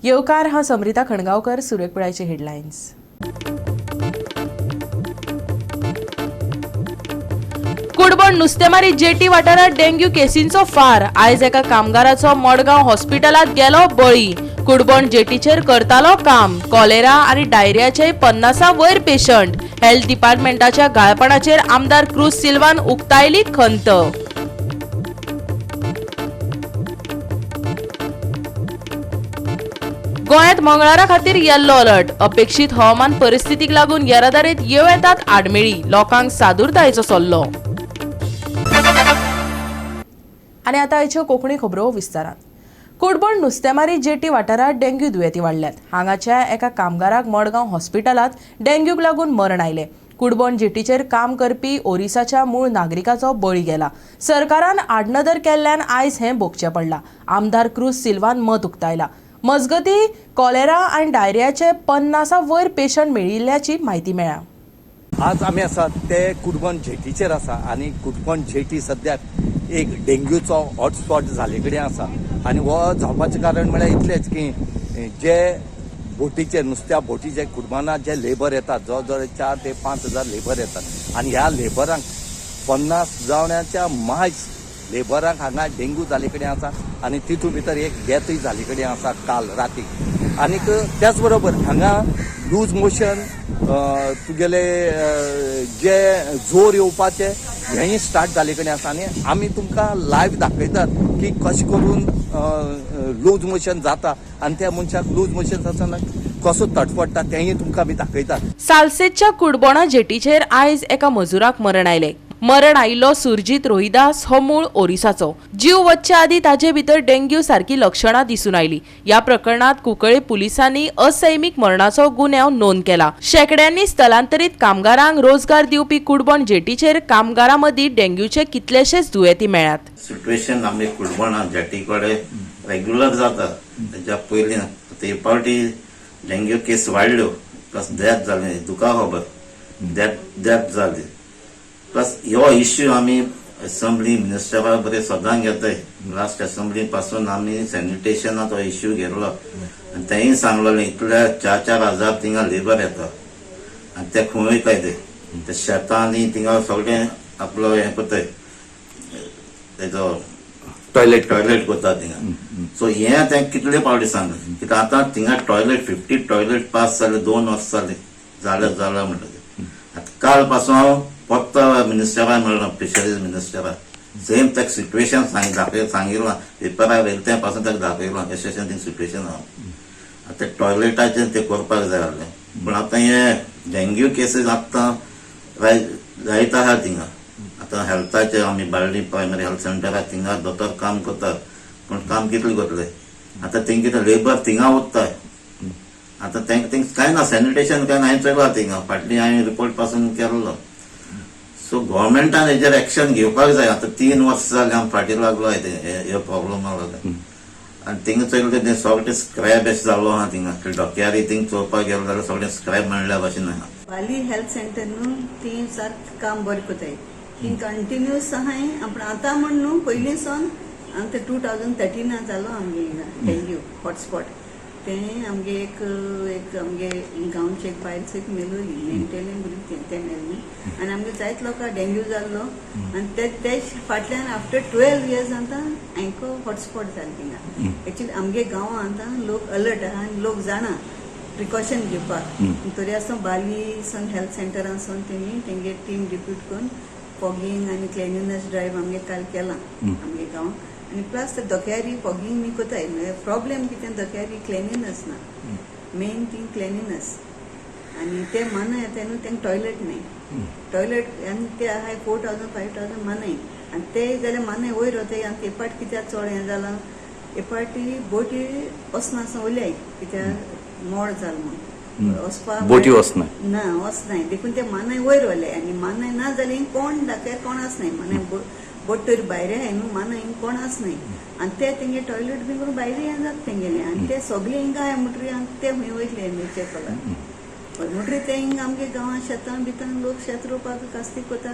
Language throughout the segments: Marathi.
येवकार हांव समरिता खणगांवकर. सुरेख पिळायचे हेडलायन्स. कुडबण नुस्तेमारी जेटी वाठारात डेंग्यू केसींचो फार. आयज एका कामगाराचो मडगांव हॉस्पिटलात गेलो बळी. कुडबण जेटीचेर करतालो काम. कॉलेरा आनी डायरियाचे 50 वयर पेशंट. हेल्थ डिपार्टमेंटाच्या गाळपणाचेर आमदार क्रूज सिल्वान उक्तायली खंत. गोंयांत मंगळारा खातीर येल्लो अलर्ट. अपेक्षीत हवामान परिस्थितीक लागून येरादारीत येव येतात आडमेळी. लोकांक सादूरतायेचो सल्लो. आनी आतां आयच्यो कोंकणी खबरो विस्तारान. कुडबण नुस्तेमारी जेटी वाठारात डेंग्यू दुयेंती वाडल्यात. हांगाच्या एका कामगाराक मडगांव हॉस्पिटलात डेंग्यूक लागून मरण आयलें. कुडबण जेटीचेर काम करपी ओरिसाच्या मूळ नागरिकाचो बळी गेला. सरकारान आडनदर केल्ल्यान आयज हें भोगचें पडलां. आमदार क्रूज सिल्वान मत उक्तायला. मजगतीं कॉलेरा आनी डायरियाचे 50 वयर पेशंट मेळिल्ल्याची म्हायती मेळ्ळा. आज आमी आसा ते कुडबण जेटीचेर आसा आनी कुडबण जेटी सद्याक एक डेंग्यूचो हॉटस्पॉट जाले कडेन आसा. आनी हो जावपाचें कारण म्हळ्यार इतलेंच की जे बोटीचे नुस्त्या बोटीचे कुडबणात जे लेबर येतात जवळ जवळ 4 ते 5 हजार लेबर येतात आनी ह्या लेबरांक 50 जावण्याच्या मायज लेबरांक हांगा डेंग्यू जाले कडेन आसा आनी तितून भितर एक डेथूय जाले कडेन आसा काल रातीक. आनीक त्याच बरोबर हांगा लूज मोशन तुगेले जे जोर येवपाचे हेंय स्टार्ट जाले कडेन आसा आनी आमी तुमकां लायव्ह दाखयतात की कशें करून लूज मोशन जाता आनी त्या मनशाक लूज मोशन जातना कसो तडफडटा तेंय तुमकां आमी दाखयतात. सालसेतच्या कुडबणा जेटीचेर आयज एका मजुराक मरण आयलें. मरण आयिल्लो सुरजीत रोहिदास हो मूळ ओरिसाचो. जीव वचचे आदीं ताचे भितर डेंग्यू सारखी लक्षणां दिसून आयलीं. ह्या प्रकरणात कुंकळे पुलिसांनी असैमीक मरणाचो गुन्यांव नोंद केला. शेकड्यांनी स्थलांतरीत कामगारांक रोजगार दिवपी कुडबण जेटीचेर कामगारां मदीं डेंग्यूचे कितलेशेच दुयेंती मेळ्ळ्यात. सिच्युएशन आमगे कुडबणा जेटी कडेन रेग्युलर जाता. तेच्या पयलीं ते पावटी डेंग्यू केस वाडल्यो. प्लस डेथ जाली. तुका खबर डेथ जाली. प्लस ह्यो इश्यू आमी असेंब्ली मिनिस्टरा बरें सदां घेताय. लास्ट असेंब्ली पासून आमी सॅनिटेशनाचो इश्यू घेतलो आनी तेंय सांगलेलें इतले 4-4 हजार थिंगा लेबर येता आनी ते खंय वयताय ते शेतांनी थिंगा सगळें आपलो हें करताय तेजो टॉयलेट करता थिंगा. सो हें तें कितले पावटी सांगलें कित्याक आतां थिंगा टॉयलेट 50 टॉयलेट पास जाले 2 वर्स जाले म्हणटा. काल पासून हांव फक्त मिनिस्टराक मेळ्ळो फिशरीज मिनिस्टराक. सेम तेका सिच्युएशन सांगिल्लो पेपरार येयले ते पासून तेका दाखयलो अशें थिंग सिच्युएशन आहा. आतां टॉयलेटाचें ते करपाक जाय आहलें. पूण आतां हे डेंग्यू केसीस आतां जायत आहा थिंगा. आतां हेल्थाचे आमी बाळ्ळी प्रायमरी हेल्थ सेंटराक थिंगा दोतोर काम करतात पूण काम कितले करतले. आतां तेंगे कितें लेबर थिंगा वताय. आतां तेंक कांय ना सॅनिटेशन कांय हांवें चयला थिंगा फाटली हांवें रिपोर्ट पासून केल्लो. सो गव्हर्मेंटान हेजेर एक्शन घेवपाक जाय. आतां 3 वर्स जाली आमी फाटीं लागलो हे प्रॉब्लमा लागून. आनी थिंगा चयलो तें सगळें स्क्रॅप अशें जाल्लो आहा थिंगा. डॉक्यारी थिंग चोवपाक गेलो जाल्यार सगळें स्क्रॅप मेळ्ळ्या भशेन आहा. बाली हेल्थ सेंटर न्हू ती सारकें काम बरें कोताय. ती कंटिन्यूस आहाय. आपण आतां म्हण न्हू पयलीं सावन आमचे 2013 जालो आमगे डेंग्यू हॉटस्पॉट. तें आमगे एक आमगे गांवचे एक बायलच एक मेलोली मेंटेलिंग भुरगीं ते मेल्ली आनी आमगे जायत लोकांक डेंग्यू जाल्लो आनी ते फाटल्यान आफ्टर 12 इयर्स आतां हांकां हॉटस्पॉट जालें थिंगा. एक्चुली आमगे गांवां आतां लोक अलर्ट आहा आनी लोक जाणा प्रिकॉशन घेवपाक. तरी आसतना बाली सावन हेल्थ सेंटरान सावन तेंगे टीम डिप्यूट करून फॉगिंग आनी क्लिनिनेस ड्रायव्ह आमगे काल केलां आमगे गांवां. आनी प्लस ते दोक्यारी फॉगिंग बी कोताय. प्रॉब्लेम कितें दोक्यारी क्लिनिनेस ना. मेन थिंग क्लिनिनेस आनी ते माना येताय न्हू तेंक टॉयलेट नाय. टॉयलेट आनी ते आहाय 4000-5000 मानाय आनी ते जाल्यार मानाय वयर वताय. आनी ते पाट कित्याक चड हें जालां हे पाटी बोटी वचनासतना वयल्याय कित्याक मोड जाल म्हूण वचपाक बोटी वचना ना वचनाय. देखून ते मानाय वयर वले आनी मानाय ना जाल्यार कोण दाखय कोण आसनाय. मानाय बोट तरी भायर हाय न्हू मानाय कोण आसनाय आनी ते तेंगे टॉयलेट बी करून भायर हें जाता तेंगेलें आनी ते सगळे हिंगा हाय म्हणटरी आनी ते खंय वयतले नेचर कलर. म्हणटरी ते हिंग आमगे गांवां शेतां बितां लोक शेत रोवपाक कास्ती कोता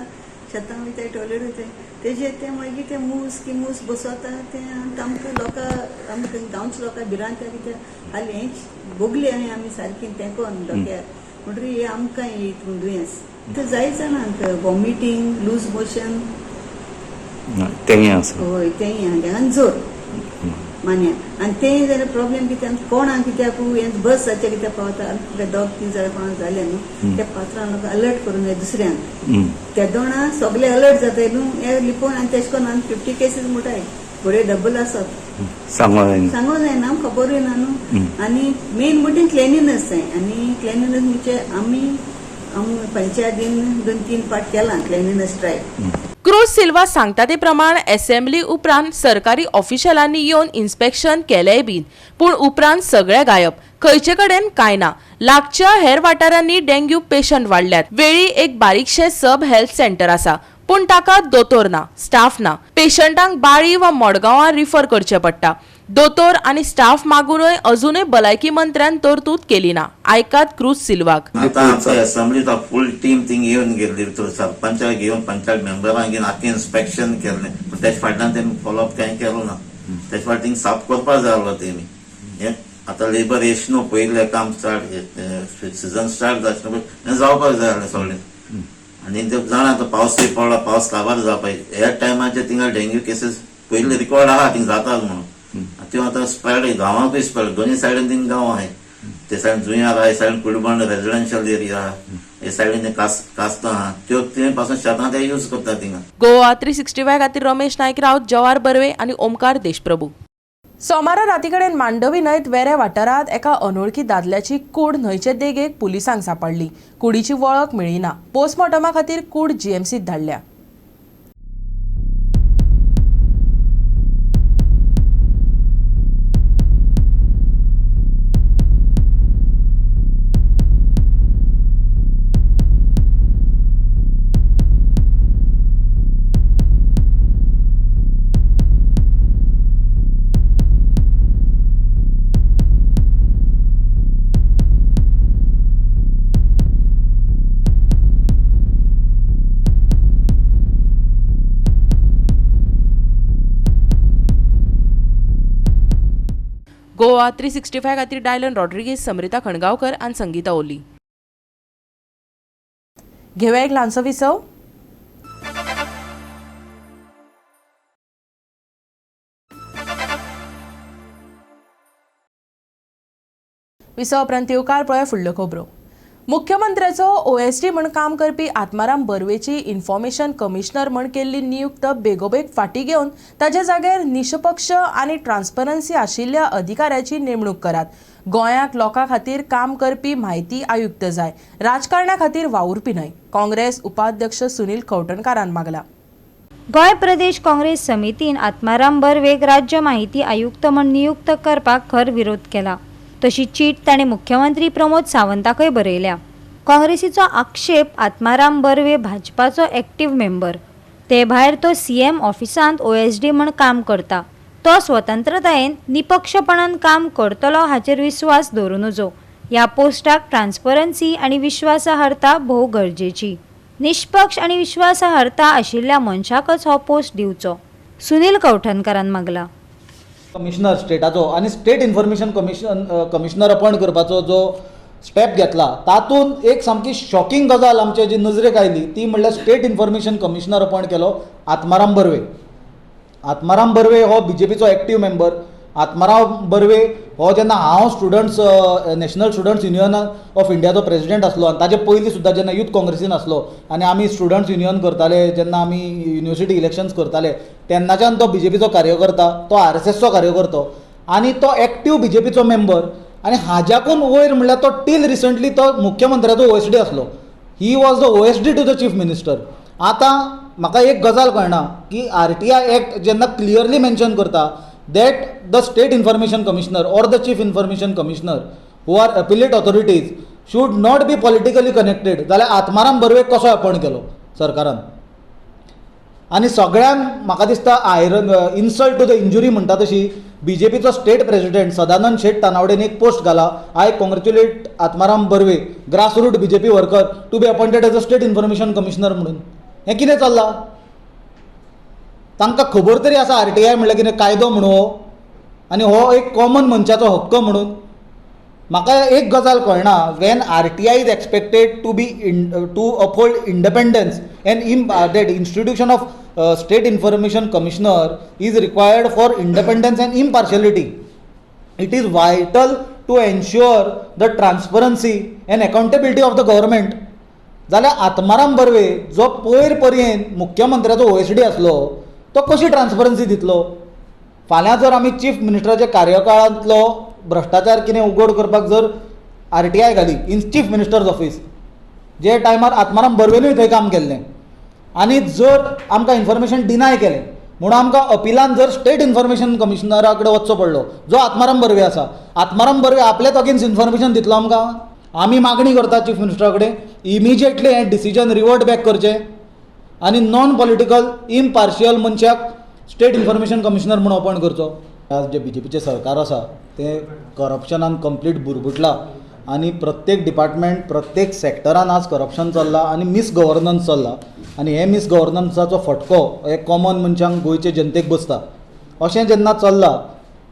शेतां वयताय टॉयलेट वयताय तेजे ते मागीर ते मूस बसोता ते आमकां लोकां आमकां गांवच्या लोकां भिरांता कित्याक हालीं हें भोगली आमी सारकी तेंकोन डोक्यार म्हणटरी हे आमकां हितून दुयेंस ते जायत जाणांक वॉमिटींग लूज मोशन तेंय आसा होय तेंय हांगा जोर मान्या आनी तें जाल्यार प्रॉब्लेम कित्याक कोणाक कित्याक हें बसाचें कित्याक पावता दोग तीन जाल्यार कोणाक जालें न्हू त्या पात्रांक लोक अलर्ट करूंक जाय दुसऱ्यांक त्या दोणा सगळे अलर्ट जाताय न्हू हे लिपोवन आनी तेश कोन्न आनी 50 केसीस म्हणटाय घोडे डबल आसत सांगो जायना खबरूय ना न्हू आनी मेन म्हणटा क्लिनिनेस जाय आनी क्लिनिनेस म्हणजे आमी पंचायतीन 2-3 पाट केला क्लिनिनेस ड्रायव्ह क्रूज सिल्वा सांगता ते प्रमाण असेंब्ली उपरांत सरकारी ऑफिशियलांनी येवन इन्स्पेक्शन केलेय बीन पूण उपरांत सगळे गायब खंयचे कडेन कांय ना लागच्या हेर वाठारांनी डेंग्यू पेशंट वाडल्यात वेळी एक बारीकशें सब हेल्थ सेंटर आसा पूण ताका दोतोर ना स्टाफ ना पेशंटांक बाळी वा मडगांवां रिफर करचें पडटा दोतोर आनी स्टाफ मागूनय अजूनय भलायकी मंत्र्यान तरतूद केली ना आयकात क्रूज सिल्वाक आता आमच्या असेंब्लीत फुल टीम थिंग येवन गेल्ली सरपंचाक घेवन पंचायत मेंबरांक घेवन आख्खें इन्स्पेक्शन केल्लें पूण तेच्या फाटल्यान तेमी फॉलोअप कांय केलो ना तेच्या फाटल्यान थिंग साफ करपाक जाय आसलो तेमी हें आतां लेबर येश न्हू पयलें काम स्टार्ट सिजन स्टार्ट जावचें हें जावपाक जाय आसलें सगळें आनी ते जाणा आतां पावसूय पडला पावस काबार जावपाक ह्या टायमाचेर थिंगा डेंग्यू केसीस पयलीं रिकॉर्ड आहा थिंग जातात म्हणून त्यो आतां स्प्रेड गांवांकूय स्प्रेड दोनूय सायडीन थिंग गांव आहाय ते सायडीन जुंयार आहा हे सायडीन कुडबंड रेजिडेन्शियल एरिया आहा हे सायडीन कास्तो आहा त्यो ते पासून शेतां ते यूज करता थिंगा गोवा 365 खातीर रमेश नायक रावत जवाहर बर्वे आनी ओमकार देशप्रभू सोमारा रातीकडेन मांडवी न्हंयत वेऱ्या वाठारांत एका अनवळखी दादल्याची कूड न्हंयचे देगेक पुलिसांक सांपडली कुडीची वळख मेळिना पोस्टमॉर्टमा खातीर कूड जीएमसीत धाडल्या गोवा 365 खातीर डायलन रॉड्रिगीज समरिता खणगांवकर आनी संगीता ओली घेवया एक ल्हानसो विसव विसव उपरांत येवकार पळय फुडल्यो खबरो मुख्यमंत्र्याचो ओएसडी म्हण काम करपी आत्माराम बर्वेची इन्फॉर्मेशन कमिशनर म्हण केल्ली नियुक्त बेगोबेग फाटी घेवन ताचे जाग्यार निशपक्ष आनी ट्रान्सपरन्सी आशिल्ल्या अधिकाऱ्याची नेमणूक करात गोंयाक लोकां खातीर काम करपी म्हायती आयुक्त जाय राजकारणा खातीर वावुरपी न्हय काँग्रेस उपाध्यक्ष सुनील खवटणकारान मागला गोंय प्रदेश काँग्रेस समितीन आत्माराम बर्वेक राज्य माहिती आयुक्त म्हण नियुक्त करपाक खर विरोध केला तशी चीट ताणे मुख्यमंत्री प्रमोद सावंताकय बरयल्या काँग्रेसीचो आक्षेप आत्माराम बर्वे भाजपाचो एक्टिव्ह मेंबर ते भायर तो सीएम ऑफिसांत ओएसडी म्हण काम करता तो स्वतंत्रतायेन निपक्षपणान काम करतलो हाचेर विस्वास दवरूं नजो ह्या पोस्टाक ट्रान्सपरन्सी आनी विश्वासार्हता भोव गरजेची निष्पक्ष आनी विश्वासार्हता आशिल्ल्या मनशाकच हो पोस्ट दिवचो सुनील खवटणकारान मागला कमिशनर स्टेटाचो आनी स्टेट इन्फॉर्मेशन कमिशनर अपॉयंट करपाचो जो स्टेप घेतला तातूंत एक सामकी शॉकिंग गजाल आमचे जी नजरेक आयली ती म्हणल्यार स्टेट इन्फॉर्मेशन कमिशनर अपॉयंट केलो आत्माराम बर्वे आत्माराम बर्वे हो बीजेपीचो एक्टिव्ह मेंबर आत्माराम बर्वे हो जेन्ना हांव students national students union of इंडियाचो प्रेसिडेंट आसलो आनी ताजे पयलीं सुद्दां जेन्ना यूथ काँग्रेसीन आसलो आनी आमी स्टुडंट्स युनियन करताले जेन्ना आमी युनिवर्सिटी इलेक्शन्स करताले तेन्नाच्यान तो बीजेपीचो कार्यकर्ता तो आरएसएसचो कार्यकर्तो आनी तो एक्टिव्ह बीजेपीचो मेंबर आनी हाज्याकून वयर म्हणल्यार तो टील रिसंटली तो मुख्यमंत्र्याचो ओएसडी आसलो he was the OSD to the chief minister आतां म्हाका एक गजाल कळना की आरटीआय एक्ट जेन्ना क्लियरली मेन्शन करता that the state information commissioner or the chief information commissioner who are appellate authorities should not be politically connected जाल्यार आत्माराम बर्वेक कसो अपॉयंट केलो सरकारान आनी सगळ्यांक म्हाका दिसता इन्सल्ट टू द इंजुरी म्हणटा तशी बीजेपीचो स्टेट प्रेसिडेंट सदानंद शेट तानावडेन एक पोस्ट घाला, I congratulate Atmaram Barve, grassroot BJP worker to be appointed as a state information commissioner म्हणून. हें कितें चल्लां? तांकां खबर तरी आसा आरटीआय म्हणल्यार कितें कायदो म्हणून हो, आनी हो एक कॉमन मनशाचो हक्क म्हणून. म्हाका एक गजाल कळना, when RTI is expected to uphold independence and that institution of state information commissioner is required for independence and impartiality. It is vital to ensure the transparency and accountability of the government. जाल्यार आत्माराम बर्वे जो पयर पर्यंत मुख्यमंत्र्याचो OSD आसलो, तो कशी ट्रान्सपरन्सी दितलो? फाल्यां जर आमी चीफ मिनिस्टराच्या कार्यकाळांतलो भ्रश्टाचार कितें उघड करपाक जर आरटीआय घाली इन चीफ मिनिस्टर्स ऑफीस, जे टायमार आत्माराम बर्वेनूय थंय काम केल्लें, आनी जर आमकां इन्फॉर्मेशन डिनाय केलें म्हणून आमकां अपिलान जर स्टेट इन्फॉर्मेशन कमिशनरा कडेन वचचो पडलो, जो आत्माराम बर्वे आसा, आत्माराम बर्वे आपल्याच अगेन्स्ट इन्फॉर्मेशन दितलो आमकां? आमी मागणी करता चीफ मिनिस्टरा कडेन इमिजिएटली हें डिसिजन रिवर्ट बॅक करचें आनी नॉन पॉलिटिकल इम्पार्शियल मनशाक स्टेट इन्फॉर्मेशन कमिशनर म्हणून अपॉयंट करचो. आज जे बीजेपीचें सरकार आसा तें करप्शनान कंप्लीट बुरबुटलां आनी प्रत्येक डिपार्टमेंट प्रत्येक सेक्टरान आज करप्शन चल्लां आनी मिसगव्हर्नन्स चल्लां. आनी हे मिसगव्हर्नन्साचो फटको हे कॉमन मनशांक गोंयचे जनतेक बसता. अशें जेन्ना चल्लां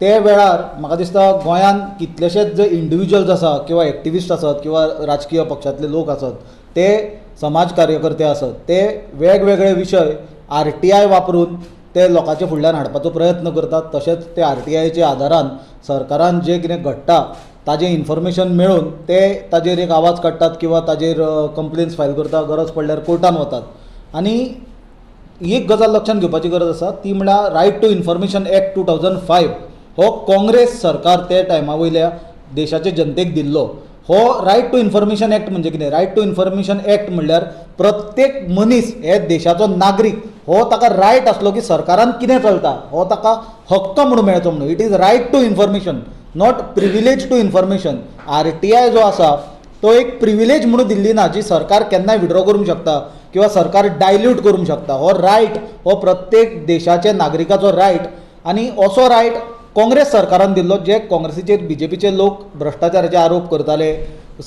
ते वेळार म्हाका दिसता गोंयांत कितलेशेच जे इंडिविज्युअल्स आसा किंवा एक्टिविस्ट आसत किंवा राजकीय पक्षांतले लोक आसत, ते समाज कार्यकर्ते आसत, ते वेगवेगळे विशय आरटीआय वापरून ते लोकांचे फुडल्यान हाडपाचो प्रयत्न करतात. तशेंच ते आरटीआयच्या आदारान सरकारान जें कितें घडटा ताजें इन्फॉर्मेशन मेळून ते ताजेर एक आवाज काडटात किंवा ताजेर कंप्लेन्स फायल करता, गरज पडल्यार कोर्टान वतात. आनी एक गजाल लक्षांत घेवपाची गरज आसा, ती म्हळ्यार रायट टू इन्फॉर्मेशन एक्ट 2005 हो काँग्रेस सरकार त्या टायमा वयल्या देशाचे जनतेक दिल्लो. हो रायट टू इन्फॉर्मेशन एक्ट म्हणजे कितें? रायट टू इन्फॉर्मेशन एक्ट म्हणल्यार प्रत्येक मनीस हे देशाचो नागरीक हो ताका रायट आसलो की सरकारान कितें चलता हो ताका हक्क म्हणून मेळचो म्हणून. It is right to information, not privilege to information. RTI जो आसा तो एक प्रिविलेज म्हणून दिल्ली ना जी सरकार केन्नाय विड्रॉ करूंक शकता किंवा सरकार डायल्यूट करूंक शकता. हो रायट हो प्रत्येक देशाच्या नागरिकाचो रायट. आनी असो रायट काँग्रेस सरकारान दिल्लो, जे काँग्रेसीचेर बीजेपीचे लोक भ्रश्टाचाराचे आरोप करताले,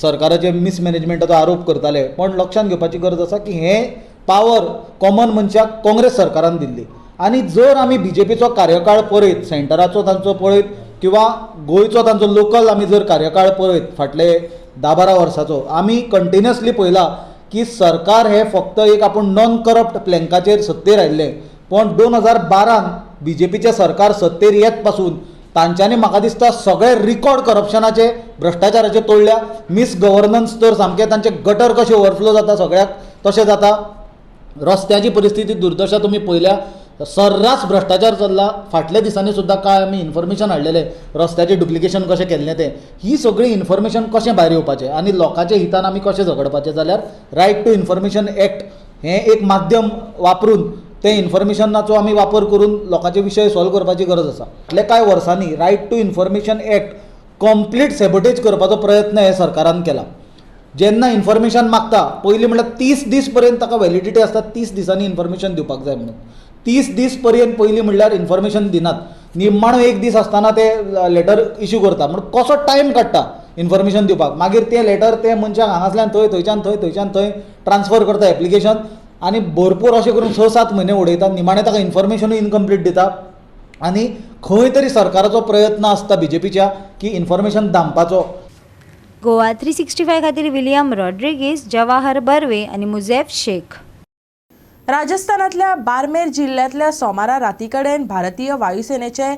सरकाराचे मिसमॅनेजमेंटाचो आरोप करताले. पण लक्षांत घेवपाची गरज आसा की हे पावर कॉमन मनशाक काँग्रेस सरकारान दिल्ली. आनी जर आमी बीजेपीचो कार्यकाळ पळयत, सेंटराचो तांचो पळयत किंवा गोंयचो तांचो लोकल आमी जर कार्यकाळ पळयत फाटले 10-12 वर्साचो, आमी कंटिन्युअसली पळयला की सरकार हे फक्त एक आपूण नॉन करप्ट प्लॅंकाचेर सत्तेर आयिल्ले. पण 2012 बीजेपीचे सरकार सत्तेर येत पासून तांच्यांनी म्हाका दिसता सगळे रिकॉर्ड करप्शनाचे भ्रश्टाचाराचे तोडल्या. मिस गव्हर्नन्स तर सामकें तांचे गटर कशें ओवरफ्लो जाता सगळ्याक तशें जाता. रस्त्याची परिस्थिती दुर्दशा तुमी पळयल्या, सर्रास भ्रश्टाचार चल्ला. फाटल्या दिसांनी सुद्दां काय आमी इन्फॉर्मेशन हाडलेलें रस्त्याचें डुप्लिकेशन कशें केल्लें तें. ही सगळी इन्फॉर्मेशन कशें भायर येवपाचें आनी लोकांच्या हितान आमी कशें झगडपाचें, जाल्यार रायट टू इन्फॉर्मेशन एक्ट हें एक माध्यम वापरून ते इन्फॉर्मेशनाचो आमी वापर करून लोकांचे विशय सॉल्व करपाची गरज आसा. फाटल्या कांय वर्सांनी right to information act complete sabotage करपाचो प्रयत्न हे सरकारान केला. जेन्ना इन्फॉर्मेशन मागता पयलीं म्हळ्यार 30 दीस पर्यंत ताका वॅलिडिटी आसता, 30 दिसांनी इन्फॉर्मेशन दिवपाक जाय म्हणून. 30 दीस पर्यंत पयलीं म्हणल्यार इन्फॉर्मेशन दिनात. निम्माणो एक दीस आसतना ते लेटर इश्यू करता. म्हणून कसो टायम काडटा इन्फॉर्मेशन दिवपाक. मागीर तें लेटर ते मनशाक हांगासल्यान थंयच्यान थंय ट्रान्सफर करता एप्लिकेशन आनी भरपूर अशें करून 6-7 म्हयने उडयता. निमाणें ताका इन्फॉर्मेशनूय इनकम्प्लीट दिता. आनी खंय तरी सरकाराचो प्रयत्न आसता बीजेपीच्या की इन्फॉर्मेशन दामपाचो. गोवा 365 खातीर विलियम रॉड्रिगीस, जवाहर बर्वे आनी मुझेफ शेख. राजस्थानातल्या बार्मेर जिल्ह्यातल्या सोमारा राती कडेन भारतीय वायुसेनेचे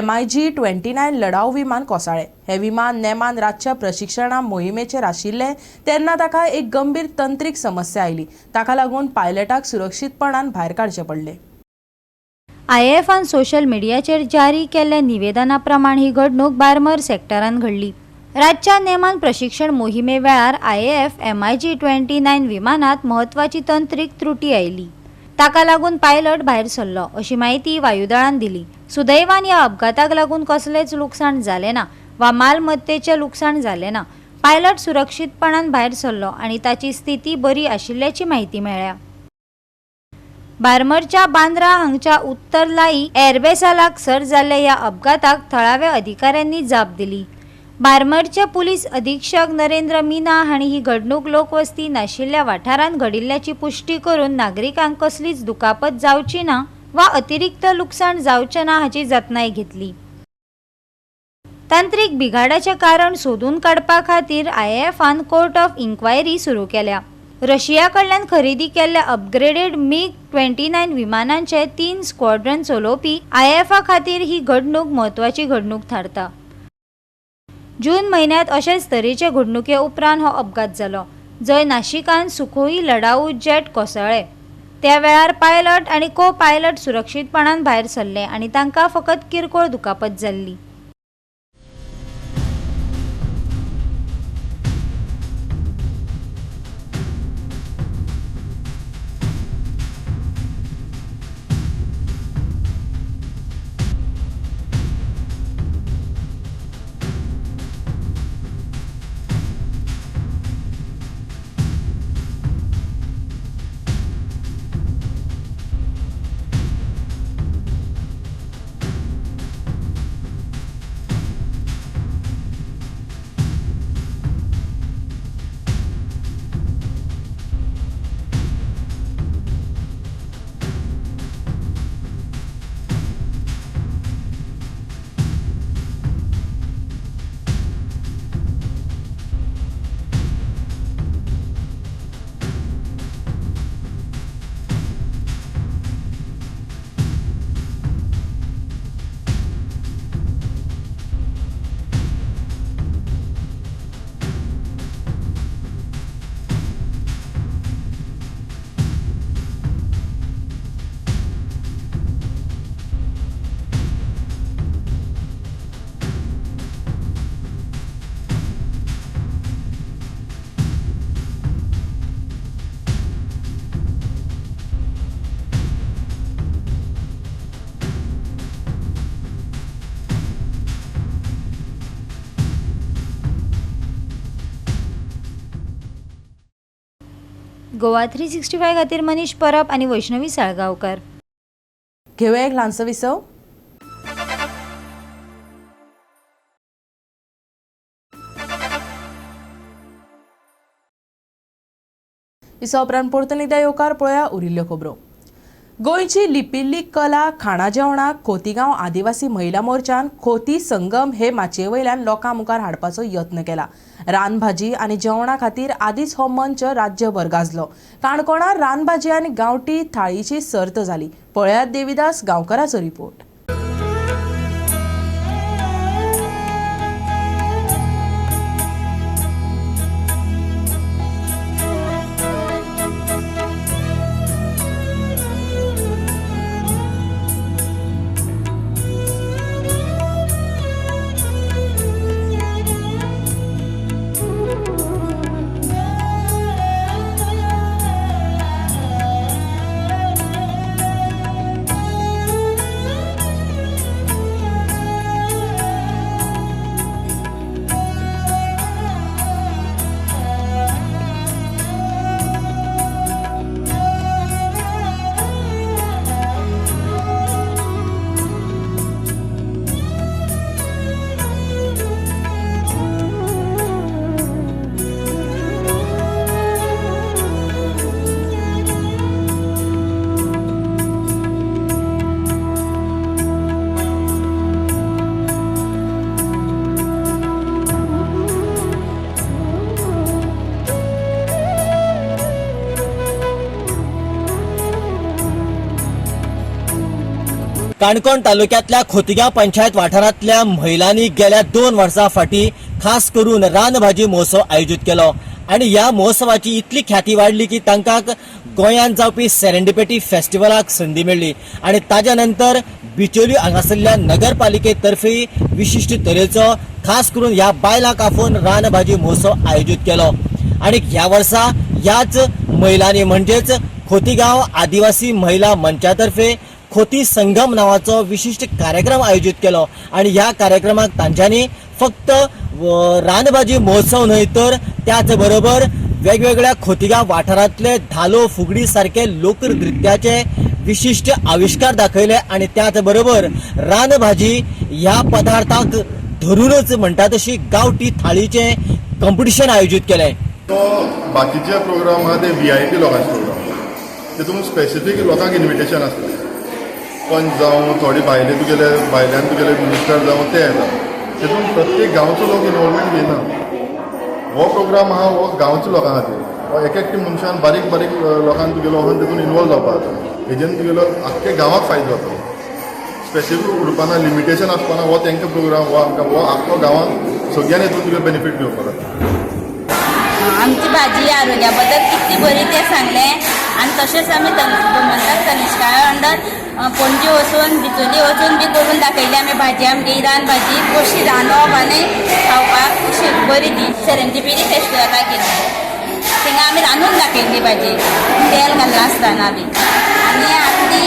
MiG-29 लढाऊ विमान कोसळ्ळें. हे विमान नेमान रातच्या प्रशिक्षणा मोहिमेचेर आशिल्लें तेन्ना ताका एक गंभीर तंत्रीक समस्या आयली. ताका लागून पायलटाक सुरक्षीतपणान भायर काडचें पडलें. IAFान सोशल मिडियाचेर जारी केल्ल्या निवेदना प्रमाण ही घडणूक बार्मेर सेक्टरान घडली. रातच्या नेमान प्रशिक्षण मोहिमे वेळार IAF MiG-29 विमानात म्हत्वाची तंत्रीक त्रुटी आयली. ताका लागून पायलट भायर सरलो अशी माहिती वायुदळान दिली. सुदैवान ह्या अपघाताक लागून कसलेच लुकसाण जालें ना वा मालमत्तेचें लुकसाण जालें ना. पायलट सुरक्षीतपणान भायर सरलो आनी ताची स्थिती बरी आशिल्ल्याची माहिती मेळ्ळ्या. बार्मरच्या बांद्रा हांगच्या उत्तर लाई एअरबेसा लागसर जाल्ल्या ह्या अपघाताक थळाव्या अधिकाऱ्यांनी जाप दिली. बार्मरचे पुलीस अधीक्षक नरेंद्र मीना हांणी ही घडणूक लोकवस्ती नाशिल्ल्या वाठारांत घडिल्ल्याची पुष्टी करून नागरिकांक कसलीच दुखापत जावची ना वा अतिरिक्त लुकसाण जावचें ना हाची जतनाय घेतली. तांत्रीक बिघाडाचे कारण सोदून काडपा खातीर IAFान कोर्ट ऑफ इन्क्वायरी सुरू केल्या. रशिया कडल्यान खरेदी केल्ल्या अपग्रेडेड MiG-29 विमानांचे 3 स्क्वॉड्रन चलोवपी IAFा खातीर ही घडणूक म्हत्वाची घडणूक थारता. जून म्हयन्यांत अशेच तरेचे घडणुके उपरांत हो अपघात जालो, जंय नाशिकांत सुखोई लढाऊ जेट कोसळ्ळे. त्या वेळार पायलट आनी को पायलट सुरक्षीतपणान भायर सरले आनी तांकां फकत किरकोळ दुखापत जाल्ली. गोवा 365 खातीर मनीष परब आनी वैष्णवी साळगांवकर. घेऊया एक ल्हानसो विसव. विसव उपरांत परतून एकदां येवकार पळोवया उरिल्ल्यो खबरो. गोंयची लिपिल्ली कला खाणा जेवणाक खोतीगांव आदिवासी महिला मोर्चान खोती संगम हे माचये वयल्यान लोकां मुखार हाडपाचो यत्न केला. रानभाजी आनी जेवणा खातीर आदींच हो मंच राज्यभर गाजलो. काणकोणां रानभाजी आनी गांवठी थाळीची सर्त जाली. पळयात देविदास गांवकाराचो रिपोर्ट. काणकोण तालुक्यातल्या खोतिगांव पंचायत वाठारांतल्या महिलांनी गेल्या 2 वर्सां फाटीं खास करून रानभाजी महोत्सव आयोजीत केलो आनी ह्या महोत्सवाची इतली ख्याती वाडली की तांकां गोंयांत जावपी सेरेंडिपिटी फेस्टिवलाक संदी मेळ्ळी आनी ताज्या नंतर बिचोली हांगासरल्या नगरपालिके तर्फे विशिश्ट तरेचो खास करून ह्या बायलांक आफोवन रानभाजी महोत्सव आयोजीत केलो आनी ह्या वर्सा ह्याच महिलांनी म्हणजेच खोतिगांव आदिवासी महिला मंचातर्फे खोती संगम नावाचो विशिष्ट कार्यक्रम आयोजित केलो आणि ह्या कार्यक्रमाक तांच्यांनी फक्त रानभाजी महोत्सव न्हय तर त्याच बरोबर वेगवेगळ्या खोतिगांव वाठारांतले धालो फुगडी सारखे लोकनृत्याचे विशिष्ट आविष्कार दाखयले आणि त्याच बरोबर रानभाजी ह्या पदार्थाक धरूनच म्हणटा तशी गावठी थाळीचे कॉम्पिटिशन आयोजित केले. तो बाकीचे प्रोग्राम आहा ते VIP लोकांचे प्रोग्राम तितून स्पेसिफीक लोकांक इन्विटेशन आसता. पंच जावं थोडी भायल्यान तुगेले मिनिस्टर जावं ते येता. तितून प्रत्येक गांवचो लोक इनवॉल्वमेंट घेयना. हो प्रोग्राम आहा हो गांवच्या लोकां खातीर. हो एक एकटे मनशान बारीक लोकांक तुगेलो वचून तितून इनवॉल्व जावपा जाता. हेजेन तुगेलो आख्खे गांवाक फायदो जाता. स्पेसिफीक उरपाना लिमिटेशन आसपाना हो तेंका प्रोग्राम हो आमकां हो आख्खो गांवांक सगळ्यांनी हितून तुगे बेनिफीट घेवपाक जाता. आमची भाजी आरोग्या बद्दल कितली बरी तें सांगलें आनी तशेंच आमी म्हणटात कनिश्का अंडर पणजे वचून बिचोली वचून बी करून दाखयली आमी भाजी आमगे रान भाजी कशी रांदप आनी खावपाक कशी बरी ती सेरेंटिपिटी फेस्टिवलाक गेली थिंगा आमी रांदून दाखयली भाजी तेल घालना आसतना बी आनी आमची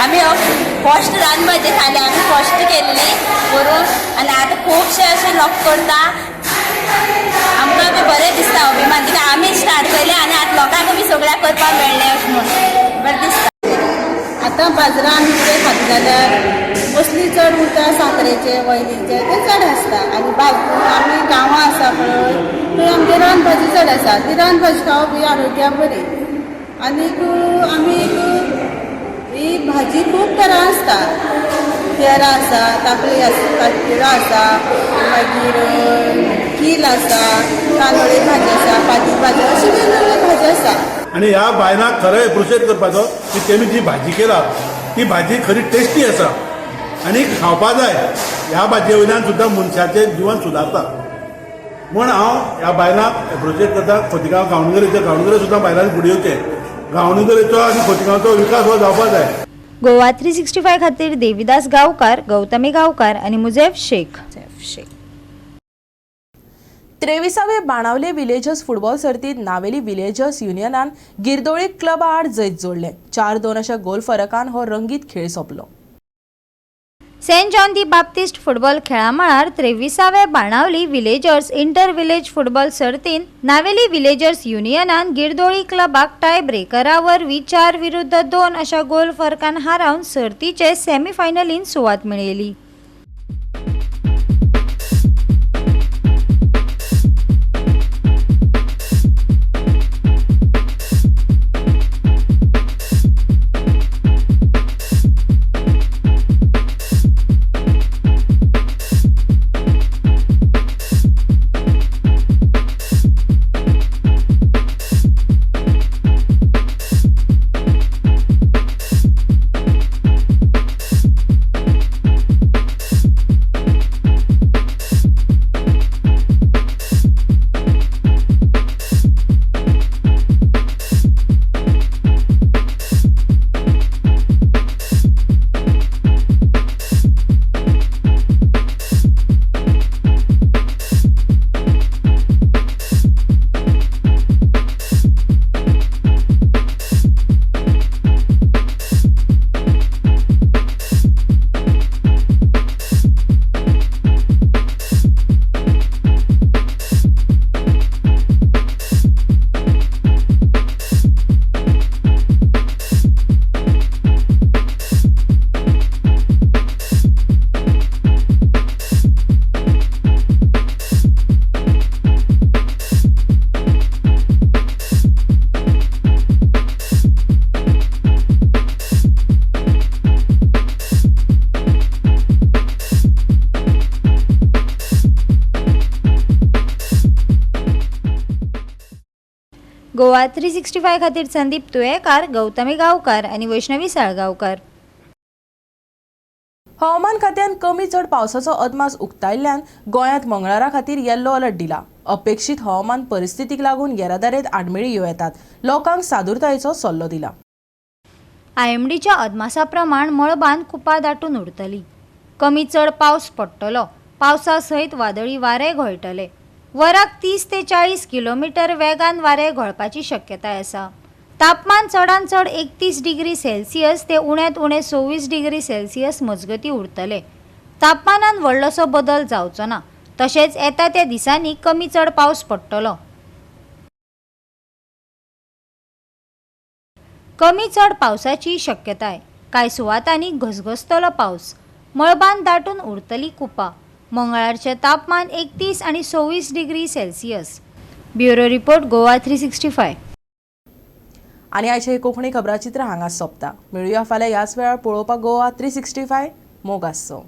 आमी फर्स्ट रानभाजी खाली आमी फर्स्ट केल्ली करून आनी आतां खुबशे अशे लोक करता. आमकां बी बरें दिसता अभिमान कित्याक आमी स्टार्ट केलें आनी आतां लोकांक बी सगळ्याक करपाक मेळ्ळें अशें म्हणून बरें दिसता. आतां बाजारांत आमी कितें खाता जाल्यार मसली चड उरता साखरेचे वयलीचे ते चड आसता आनी आमी गांवां आसा पळय थंय आमगे रानभाजी चड आसा ती रानभाजी खावप ही आरोग्याक बरी. आनीक आमी ही भाजी खूब तरां आसता. तेरां आसा ताकळी आसा तिळां आसा मागीर कील आसा कानोळे भाजी आसा पाती भाजी अशी वेगवेगळ्यो भाजी आसा. आणि ह्या बायलांक खरें एप्रिशिएट करपाचो की तेमी जी भाजी केला ती भाजी खरी टेस्टी आसा आनी खावपा जाय. ह्या भाजये वयल्यान सुद्दां मनशाचें जिवन सुदारता म्हूण हांव ह्या बायलांक एप्रिशिएट करता. खोतिगांव गांवणगरेचे सुद्दां बायलांनी फुडें येवचें. गांवणगरेचो आनी खोतिगांवचो विकास हो जावपा जाय. गोवा 365 खातीर देविदास गांवकार, गौतमी गांवकार आणि मुजेफ शेख. 23वे बाणावले विलेजर्स फुटबॉल सर्तीत नावेली विलेजर्स युनियनान गिरदोळी क्लबा आड जैत जोडले. 4-2 अशा गोल फरकान हो रंगीत खेळ सोंपलो. Saint John the Baptist football खेळा मळार 23वे Benaulim villagers inter village football सर्तीन नावेली विलेजर्स युनियनान गिरदोळी क्लबाक टाय ब्रेकरावर 4-2 अशा गोल फरकान हारावन सर्तीचे सेमीफायनलीन सुवात मेळयली. गोवा 365 खातीर संदीप तुयेकार, गौतमी गांवकार आणि वैष्णवी साळगांवकार. हवामान खात्यान कमी चड पावसाचो अदमास उक्तायल्ल्यान गोंयांत मंगळारा खातीर येल्लो अलर्ट दिला. अपेक्षीत हवामान परिस्थितीक लागून येरादारेत आडमेळी येवं येतात. लोकांक सादुरतायेचो सल्लो दिला. IMDच्या अदमासा प्रमाण मळबान कुपा दाटून उरतली. कमी चड पावस पडटलो. पावसा सयत वादळी वारे घोळटले. वराक 30 ते 40 किलोमीटर वेगान वारे घोळपाची शक्यताय आसा. तापमान चडांत चड 31 डिग्री सेल्सियस ते उण्यांत उणें 26 डिग्री सेल्सियस मजगती उरतले. तापमानात व्हडलोसो बदल जावचो ना. तशेंच येता त्या दिसांनी कमी चड पावस पडटलो. कमी चढ पावसाची शक्यताय. कांय सुवातांनी घसघसतलो पावस. मळबान दाटून उरतली कुपां. मंगळारचे तापमान 31 आनी 26 degree Celsius. Bureau report Goa 365. आनी आयचे कोंकणी खबराचित्र हांगाच सोंपता. मेळुया फाल्यां ह्याच वेळार पळोवपाक गोवा 365 मोग आसचो.